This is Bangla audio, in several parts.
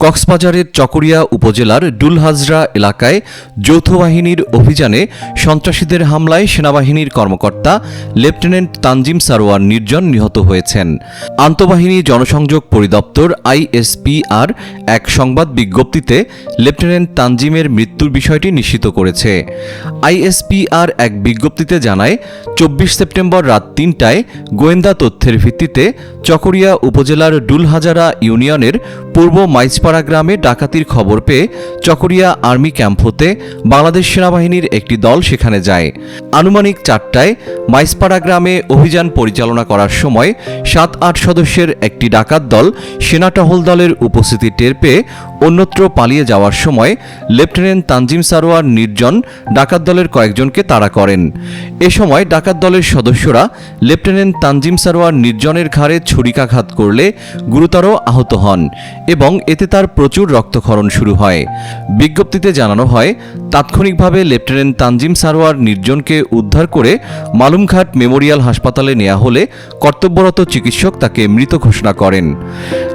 কক্সবাজারের চকরিয়া উপজেলার ডুলহাজরা এলাকায় যৌথ বাহিনীর অভিযানে সন্ত্রাসীদের হামলায় সেনাবাহিনীর কর্মকর্তা লেফটেন্যান্ট তানজিম সারোয়ার নির্জন নিহত হয়েছেন। আন্তঃবাহিনী জনসংযোগ পরিদপ্তর আইএসপিআর এক সংবাদ বিজ্ঞপ্তিতে লেফটেন্যান্ট তানজিমের মৃত্যুর বিষয়টি নিশ্চিত করেছে। আইএসপিআর এক বিজ্ঞপ্তিতে জানায়, 24 সেপ্টেম্বর রাত 3টায় গোয়েন্দা তথ্যের ভিত্তিতে চকরিয়া উপজেলার ডুলহাজারা ইউনিয়নের পূর্ব মাইজপাড়া গ্রামে ডাকাতির খবর পেয়ে চকরিয়া আর্মি ক্যাম্প হতে বাংলাদেশ সেনাবাহিনীর একটি দল সেখানে যায়। আনুমানিক 4টায় মাইজপাড়া গ্রামে অভিযান পরিচালনা করার সময় 7-8 সদস্যের একটি ডাকাত দল সেনা টহল দলের উপস্থিতি টের পেয়ে অন্যত্র পালিয়ে যাওয়ার সময় লেফটেন্যান্ট তানজিম সারোয়ার নির্জন ডাকাত দলের কয়েকজনকে তাড়া করেন। এ সময় ডাকাত দলের সদস্যরা লেফটেন্যান্ট তানজিম সারোয়ার নির্জনের ঘাড়ে ছুরিকাঘাত করলে গুরুতর আহত হন এবং এতে তার প্রচুর রক্তক্ষরণ শুরু হয়। বিজ্ঞপ্তিতে জানানো হয়, তাৎক্ষণিকভাবে লেফটেন্যান্ট তানজিম সারোয়ার নির্জনকে উদ্ধার করে মালুমঘাট মেমোরিয়াল হাসপাতালে নেওয়া হলে কর্তব্যরত চিকিৎসক তাকে মৃত ঘোষণা করেন।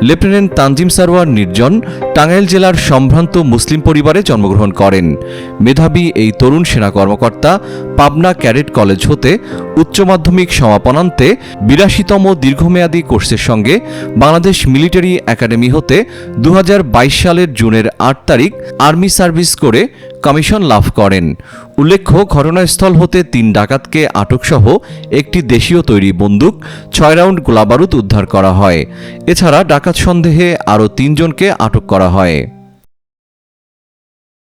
লেফটেন্যান্ট তানজিম সারোয়ার নির্জন টাঙ্গাইল জেলার সম্ভ্রান্ত মুসলিম পরিবারে জন্মগ্রহণ করেন। মেধাবী এই তরুণ সেনা কর্মকর্তা পাবনা ক্যাডেট কলেজ হতে উচ্চ মাধ্যমিক সমাপনান্তে 82তম দীর্ঘমেয়াদী কোর্সের সঙ্গে বাংলাদেশ মিলিটারি একাডেমি হতে 2022 সালের জুনের 8 তারিখ আর্মি সার্ভিস করে কমিশন লাভ করেন। উল্লেখ্য, ঘটনাস্থল হতে 3 ডাকাতকে আটকসহ একটি দেশীয় তৈরি বন্দুক, 6 রাউন্ড গোলাবারুদ উদ্ধার করা হয়। এছাড়া ডাকাত সন্দেহে আরও 3 জনকে আটক করা হয়।